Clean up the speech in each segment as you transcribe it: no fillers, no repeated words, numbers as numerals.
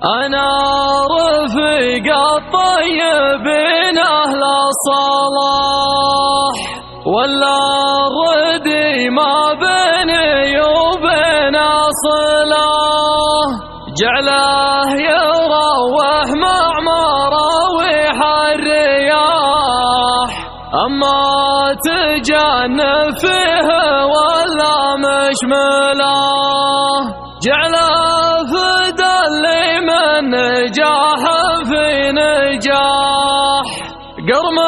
أنا رفيق الطيبين أهل الصلاح، ولا ردي ما بيني وبين صلاح، جعله يروح مع مراويح الرياح، أما تجنب فيه ولا مشمله، جعله فدى اللي من نجاح في نجاح، قرم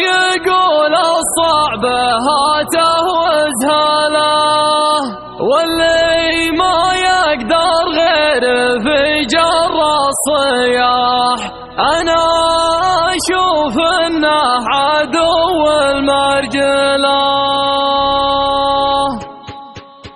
يقول الصعب هاته وازهله، واللي ما يقدر غير في جر الصياح، أنا أشوف انه عدو المرجله.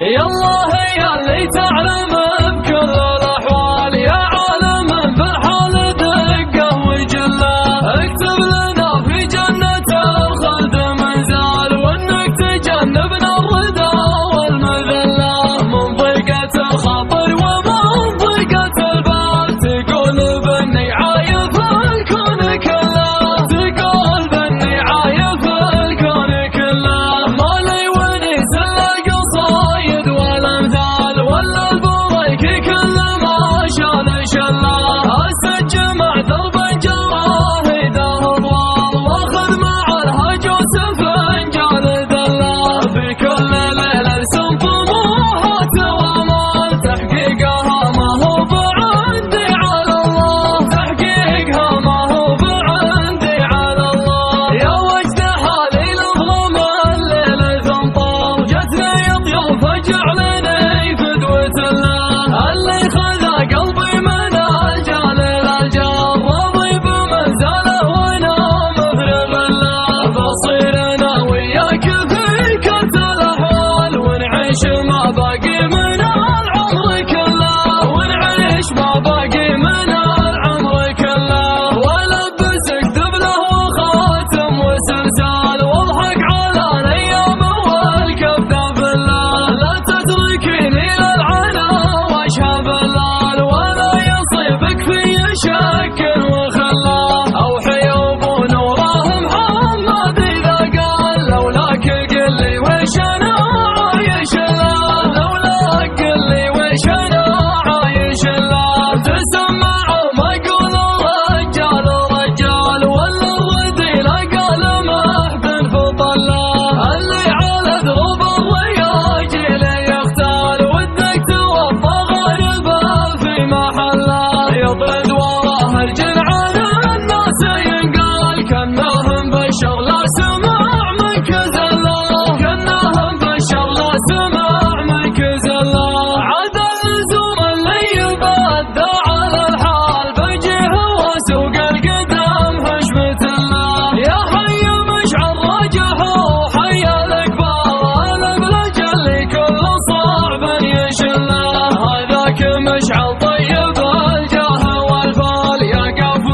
يالله يا اللي تعلم بكل الأحوال، يا عالم بالحال دقه وجله، اكتب لنا في جنة الخلد منزال، وانك تجنبنا الردى والمذلة، من ضيقة الخاطر ومن ضيقة البال، تقول بني عايف الكون كله، تقول بني عايف الكون كله، مالي ونيس القصايد والامثال، ولا البريك كل ما شال شله، استجمع درب جراهيده اضوال، واخذ مع الهجوس فنجان دله، في كل ليله ارسم طموحات وامال، تحقيقها ما هو بعندي على الله، تحقيقها ما هو بعندي على الله، يا وجد حالي لظلم الليل ثمطار، جتني ضيوف جعلني فدوة الله، اللي خذا قلبي من الجال للجار، راضي بمنزله وانا مفرغ له، بصير انا وياك في كرت الاحوال، ونعيش ما باقي من العمر كله، ونعيش ما باقي من العمر كله، والبسك دبله وخاتم وسلسال، واضحك على الايام والكبده بالله، لا تتركيني للعنا واشهى بالله، ولا يصيبك في شك وخلاه، اوحي ابو نوره محمد اذا قال، لولاك قل لي وش انا عايش له، لولاك قل لي وش انا عايش له، تسمع ما يقول الرجال رجال، ولا الردي لا قال محفل فطله، اللي على دروب الرياجيل يختال، ودك توفى غربه في محله، يطرد وراه ارجل على الناس ينقال، كانهم بشر لا سمع منك زله، كانهم بشر لا سمع منك زله، عاد اللزوم اللي يبدى على الحال، بجيه وسوق القدم هشمة الله، يا حي مشعل رجح وحي الاكبار، الابلج اللي كل صعب يشله، هذاك مشعل طيب الجاه والفال، يا قف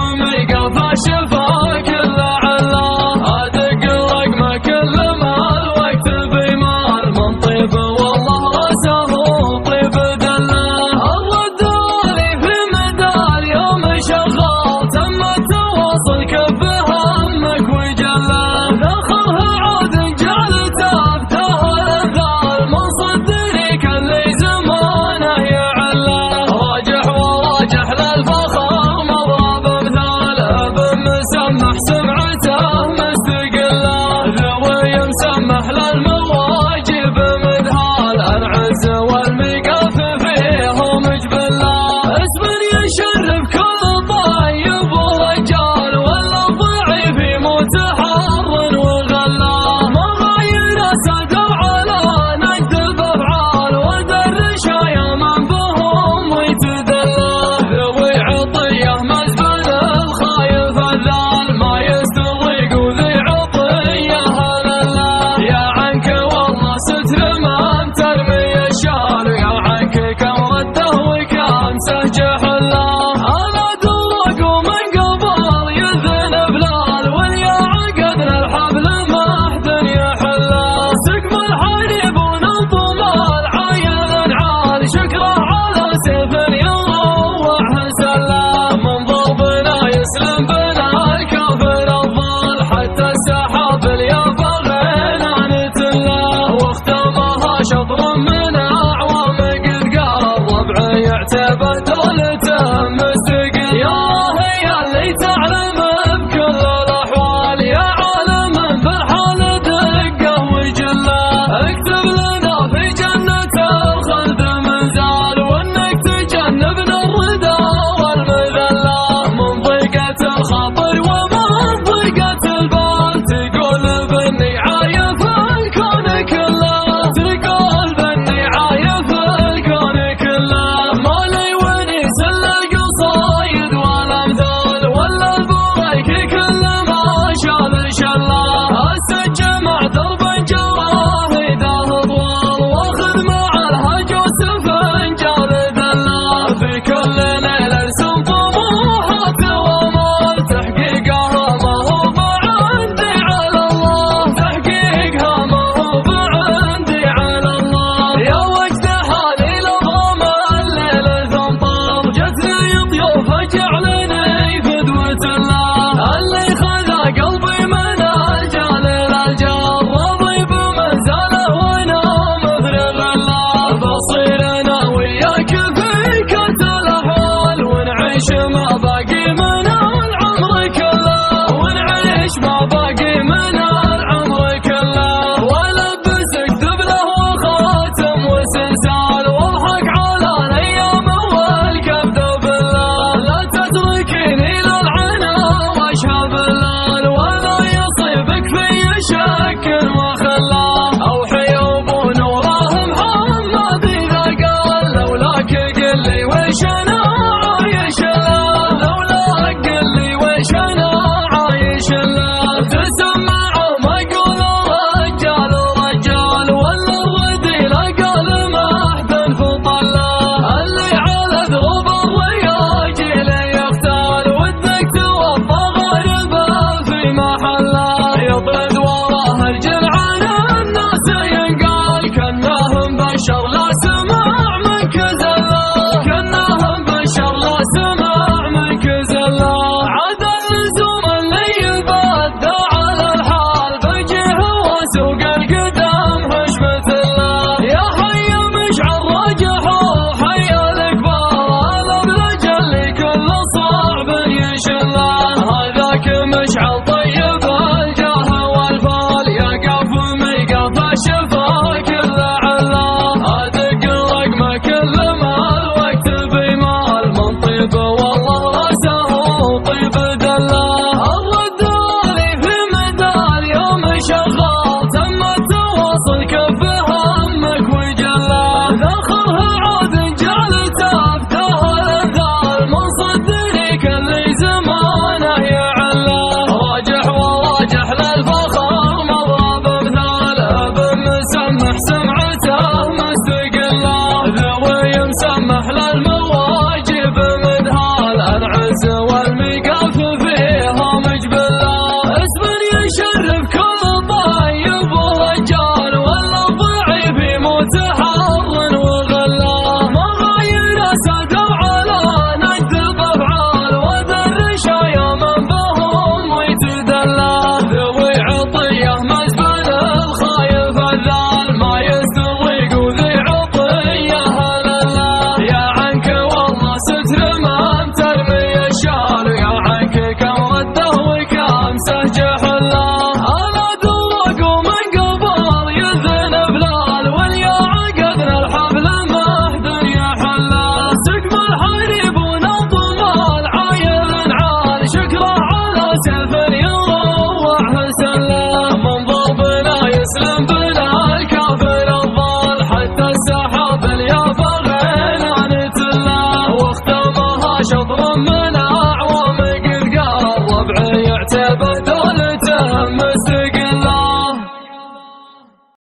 طيبة دولة